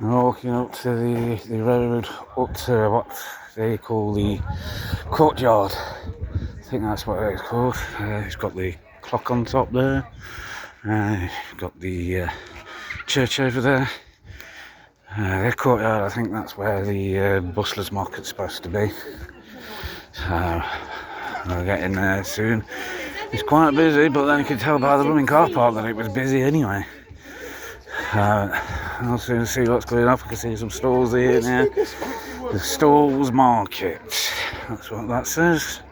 I'm walking up to the road up to what they call the courtyard. I think that's what it's called. It's got the clock on top there. Got the church over there. The courtyard, I think that's where the bustlers market's supposed to be. So we'll get in there soon. It's quite busy, but then you can tell by the blooming car park that it was busy anyway. I'll soon see what's going on. I can see some stalls here now. The Stalls Market, that's what that says.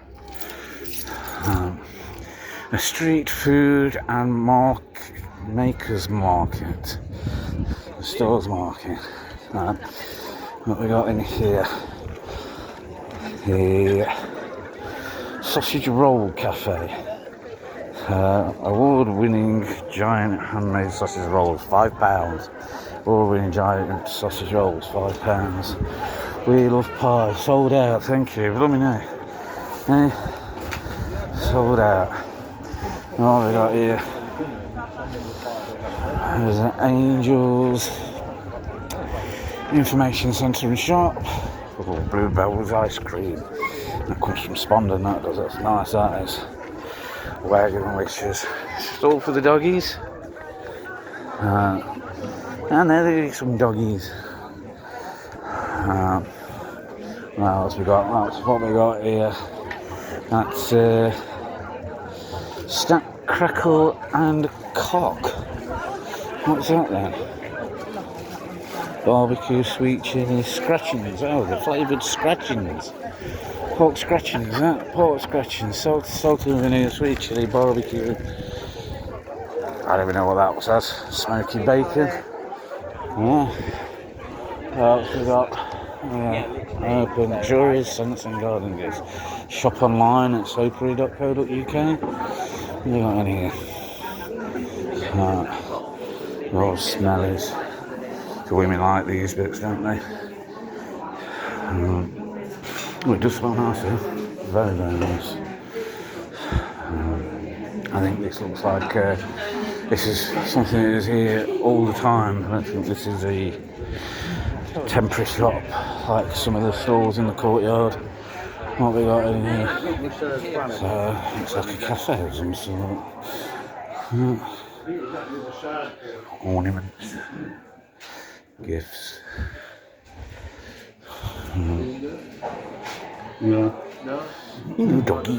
A street food and makers market. The Stalls Market. What we got in here? The Sausage Roll Cafe. Award-winning giant handmade sausage rolls, £5. Award-winning giant sausage rolls, £5. We love pie, sold out, thank you. Blooming sold out. What we got here? There's an Angels Information Centre and Shop. Oh, Bluebell's ice cream. That comes from Spondon, that does. That's nice, that is. Wagon Wishes. Stall for the doggies. And there are some doggies. What else we got? That's what we got here. That's Stack, Crackle and Cock. What's that then? Barbecue sweet chili scratchings. Oh, the flavoured scratchings. Pork scratchings, that pork scratchings, salt and vinegar, sweet chili, barbecue. I don't even know what that was. That's smoky bacon. Yeah. What else we got? Open Juries, Scents and Garden Goods. Shop online at soapery.co.uk. What we got in here? Raw smellies. The women like these bits, don't they? It does smell nice here. Very, very nice. I think this looks like this is something that is here all the time. I don't think this is a temporary shop like some of the stalls in the courtyard. What we got in here? So, looks like a cafe of some sort. Ornaments. Gifts. Yeah. Little doggy.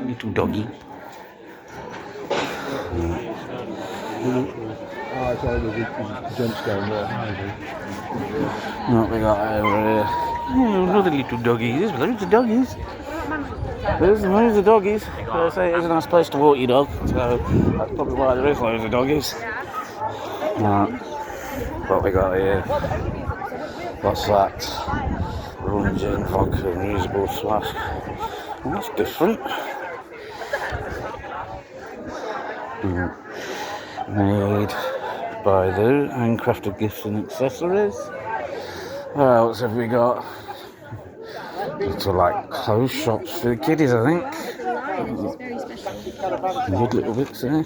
Little doggy. What we got over here? Another little doggy. There's loads of doggies. There's loads of doggies. I say it's a nice place to walk your dog, so that's probably why there is loads of doggies. What we got here? What's that? Rum, gin, vodka, reusable flask. Well, that's different. Made by the handcrafted gifts and accessories. What else have we got? Little like clothes shops for the kiddies, I think. Good little bits there.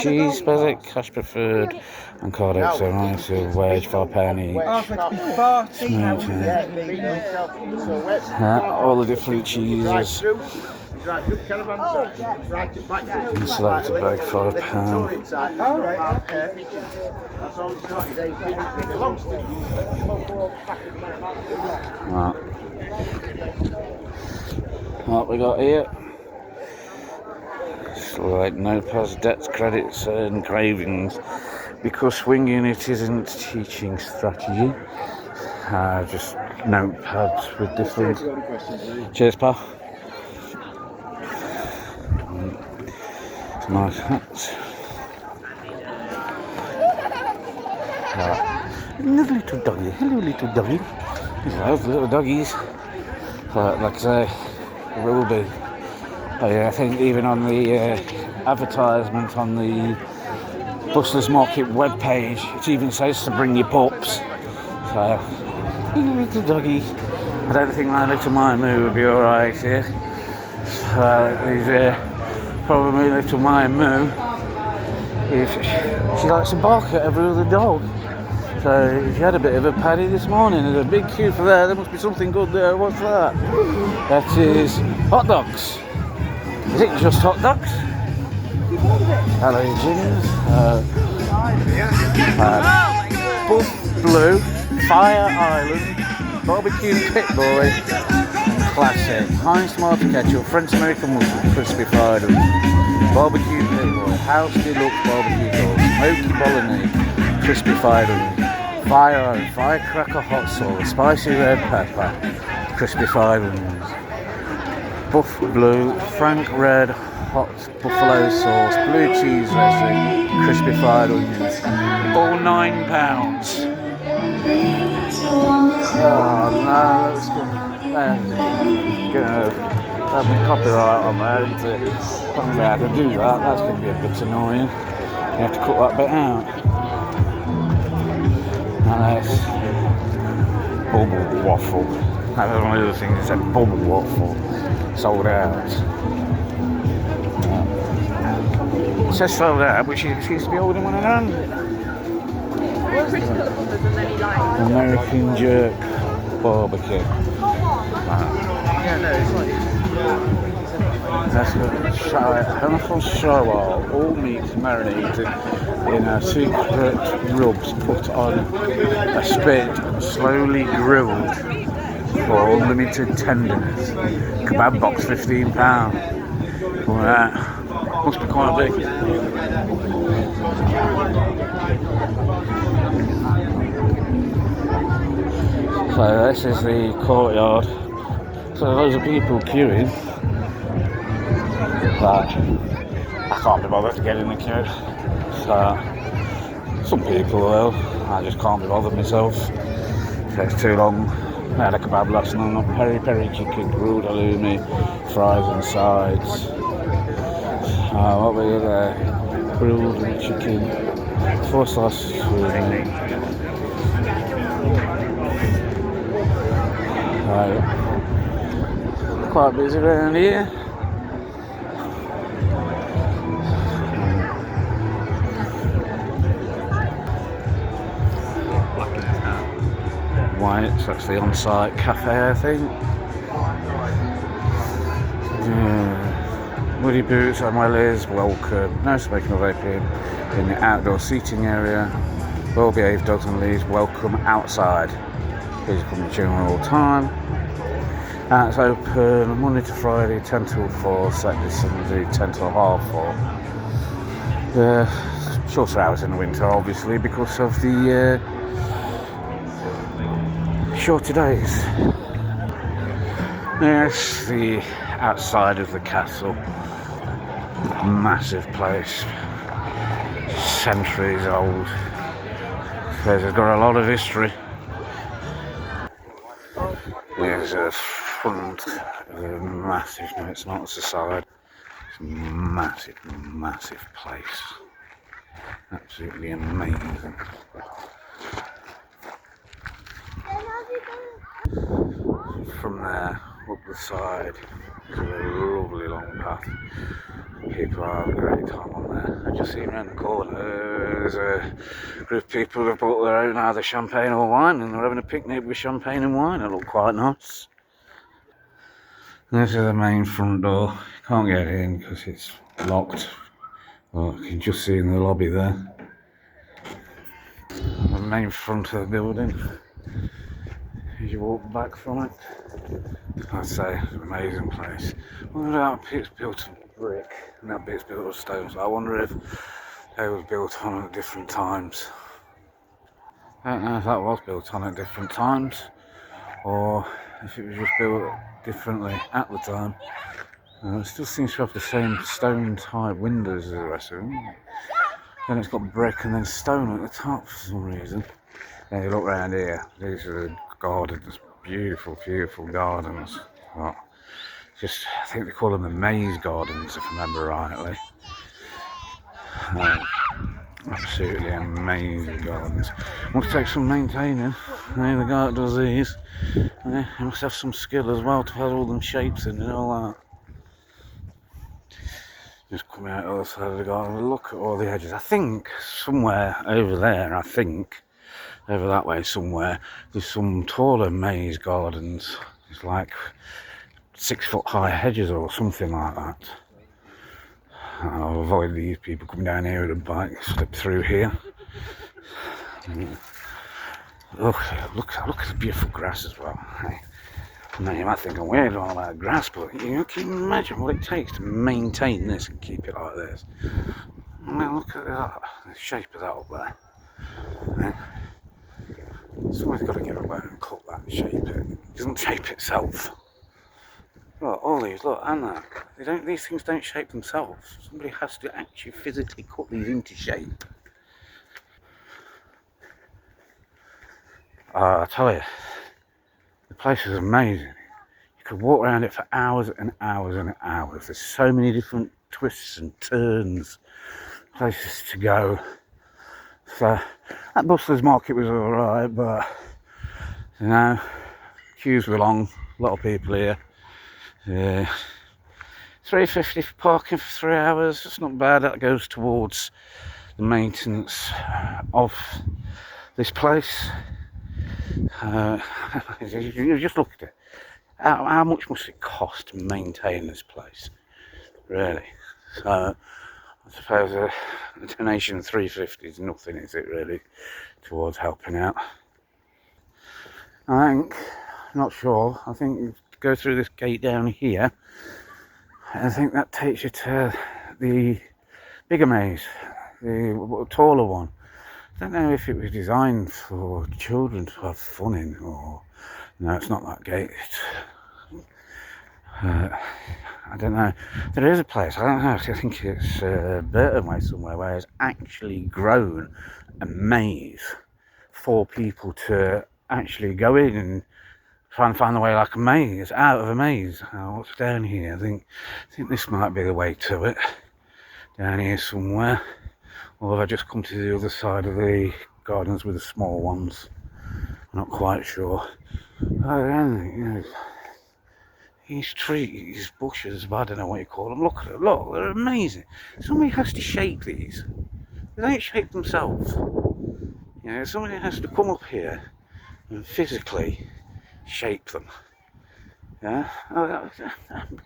Cheese, basic, cash preferred, and card extra, nice wage, £5 each. All the different cheeses. And selected bag, £5. What we got here? Like notepads, debts, credits, engravings. Because swinging it isn't teaching strategy. Just notepads with different. Cheers, pal. Nice hats. Another little doggy. Hello, little doggy. Those little doggies. Like I say, there will be. I think even on the advertisement on the Bustlers Market webpage, it even says to bring your pups. So, little doggy. I don't think my little Maimoo would be alright here. He's probably little Maimoo. If She likes to bark at every other dog. So she had a bit of a paddy this morning. There's a big queue for that. There must be something good there. What's that? That is hot dogs. Is it just hot dogs? Hello, Jins. Buff Blue, Fire Island, Barbecue Pit Boy, and Classic. Heinz tomato ketchup, French American mustard, crispy fried onions. Barbecue Pit Boy, House Deluxe Barbecue Sauce, Smoky Bolognese, crispy fried onions. Fire Island, Firecracker Hot Sauce, Spicy Red Pepper, crispy fried onions. Buff Blue, Frank Red Hot Buffalo Sauce, Blue Cheese Dressing, crispy fried onions. All £9. Oh no, that's gonna have me copyright on there, isn't it? I don't know how to do that, that's gonna be a bit annoying. You have to cut that bit out. And that's bubble waffle. That was one of the things that said bubble waffle. Sold out. It says sold out, but she seems to be holding one in her hand. American Jerk Barbecue. That's good. Hamilton Shawal, all meats marinated in a secret rubs put on a spit and slowly grilled for unlimited tenderness. Kebab box £15. Well, that must be quite big. So this is the courtyard. So loads of people queuing, but I can't be bothered to get in the queue. So some people will. I just can't be bothered myself. It takes too long. I had a kebab last night, peri-peri chicken, grilled halloumi, fries and sides. What were there? Grilled chicken, 4-slice food. Quite busy around here. White's, that's the on-site cafe, I think. Woody boots and wellies, welcome. No smoking or vaping in the outdoor seating area. Well-behaved dogs and leaves, welcome outside. Please come to tune all time. It's open Monday to Friday, 10 till 4, Saturday, Sunday, 10 till half 4. Shorter hours in the winter, obviously, because of the shorter days. Yes, the outside of the castle. Massive place. Centuries old. It's got a lot of history. There's a front of a massive, no it's not, it's the side. It's a massive, massive place. Absolutely amazing. From there, up the side, there's a lovely long path. People have a great time on there. I've just seen around the corner, there's a group of people who have brought their own either champagne or wine, and they're having a picnic with champagne and wine. It looked quite nice. This is the main front door. Can't get in because it's locked. Well, you can just see in the lobby there. The main front of the building. As you walk back from it, I'd say it's an amazing place. I wonder that bit's built of brick and that bit's built of stone, so I wonder if they were built on at different times. I don't know if that was built on at different times or if it was just built differently at the time. It still seems to have the same stone type windows as the rest of them. Then it's got brick and then stone at the top for some reason. Then you look around here, these are the gardens, beautiful, beautiful gardens. Well, just, I think they call them the maze gardens if I remember rightly. Absolutely amazing gardens. Must take some maintaining. The guy that does these, he must have some skill as well to put all them shapes in and all that. Just come out the other side of the garden and look at all the hedges. I think somewhere over there, over that way somewhere, there's some taller maize gardens. It's like 6 foot high hedges or something like that. I'll avoid these people coming down here with a bike, slip through here. Look at the beautiful grass as well. Now you might think I'm weird all about grass, but you can you imagine what it takes to maintain this and keep it like this. Now look at that, the shape of that up there. Someone's got to get up there and cut that and shape it. It doesn't shape itself. Look, all these, look, and that. These things don't shape themselves. Somebody has to actually physically cut these into shape. I tell you, the place is amazing. You could walk around it for hours and hours and hours. There's so many different twists and turns, places to go. So that bustlers market was alright, but you know, queues were long, a lot of people here. $3.50 for parking for 3 hours. It's not bad. That goes towards the maintenance of this place. You just look at it. How much must it cost to maintain this place? Really? So I suppose a donation of $3.50 is nothing, is it really, towards helping out? I'm not sure. I think you go through this gate down here. I think that takes you to the bigger maze, the taller one. I don't know if it was designed for children to have fun in, or no, it's not that gate. I don't know. There is a place, I don't know, I think it's Burton Way somewhere, where it's actually grown a maze for people to actually go in and try and find the way like a maze, out of a maze. What's down here? I think this might be the way to it. Down here somewhere. Or have I just come to the other side of the gardens with the small ones? I'm not quite sure. Oh, yeah, these trees, bushes, I don't know what you call them. Look at them, look, they're amazing. Somebody has to shape these. They don't shape themselves. You know, somebody has to come up here and physically shape them. Yeah? Can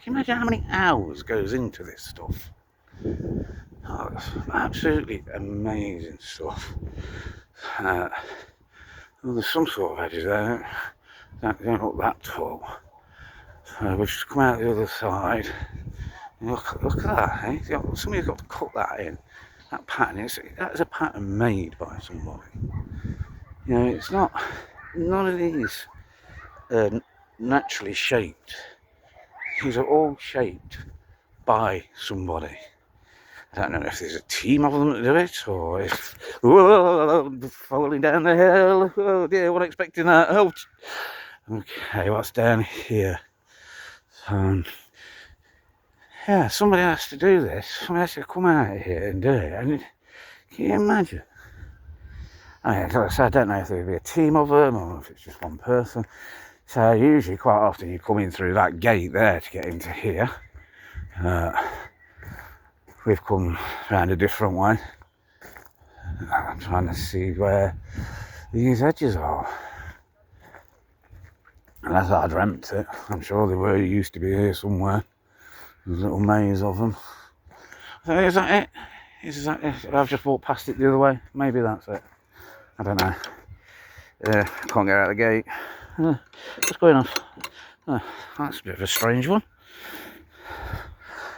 you imagine how many hours goes into this stuff? Oh, it's absolutely amazing stuff. Well, there's some sort of edges there. They don't look that tall. So we've just come out the other side. Look at that, eh? Somebody's got to cut that in. That pattern, that is a pattern made by somebody. You know, it's not, none of these are naturally shaped. These are all shaped by somebody. I don't know if there's a team of them that do it, or if, whoa, falling down the hill, oh dear, wasn't expecting that, oh. Okay, what's down here? Yeah, somebody has to do this, somebody has to come out here and do it, and can you imagine? I mean, like I said, I don't know if there'd be a team of them, or if it's just one person. So usually, quite often, you come in through that gate there to get into here. We've come round a different way. I'm trying to see where these edges are. Unless I dreamt it. I'm sure they were used to be here somewhere. There's a little maze of them. So is that it? Is that it? I've just walked past it the other way. Maybe that's it. I don't know. Can't get out of the gate. What's going on? That's a bit of a strange one.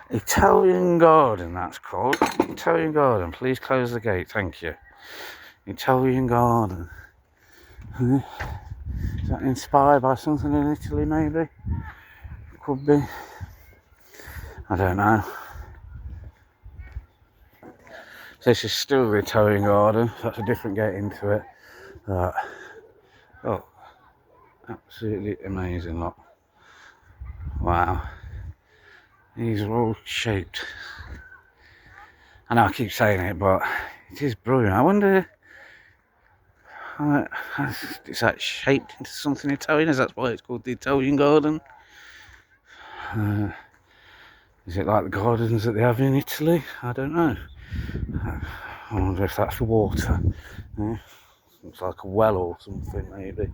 Italian garden, that's called. Italian garden. Please close the gate, thank you. Italian garden. Is that inspired by something in Italy, maybe? Could be. I don't know. So this is still the Italian garden. That's a different gate into it. Oh, absolutely amazing, look. Wow. These are all shaped. I know I keep saying it, but it is brilliant. I wonder, is that shaped into something Italian? Is that why it's called the Italian garden? Is it like the gardens that they have in Italy? I don't know. I wonder if that's water. Yeah. Looks like a well or something, maybe.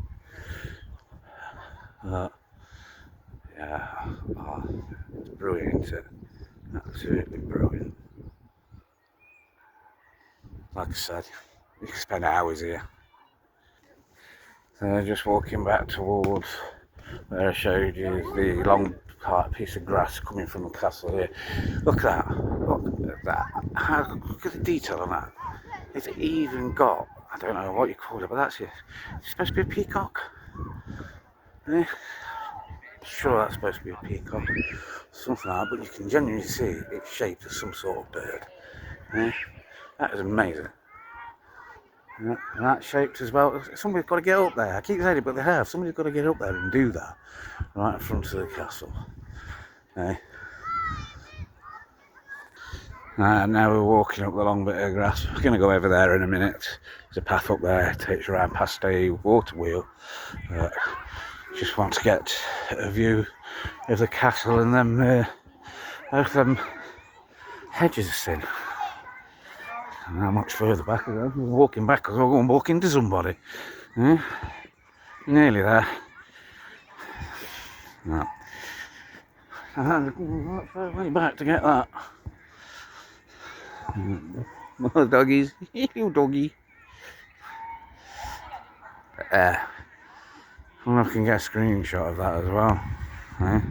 Yeah, oh, it's brilliant, isn't it? Absolutely brilliant. Like I said, you can spend hours here. So just walking back towards where I showed you the long piece of grass coming from the castle here. Look at that. Look at that. Look at the detail on that. It's even got, I don't know what you call it, but that's it. It's supposed to be a peacock. Yeah. Sure, that's supposed to be a peacock. Something like that, but you can genuinely see it's shaped as some sort of bird. Yeah. That is amazing. Yeah, and that's shaped as well. Somebody's got to get up there. I keep saying it, but they have. Somebody's got to get up there and do that right in front of the castle. Okay. Now we're walking up the long bit of grass. We're going to go over there in a minute. There's a path up there. It takes you around past a water wheel. Just want to get a view of the castle and them both them hedges are seen. And how much further back we're walking back because we're going to walk into somebody. Yeah? Nearly there. No. Way back to get that. More doggies. You doggy. I wonder if I can get a screenshot of that as well. Yeah?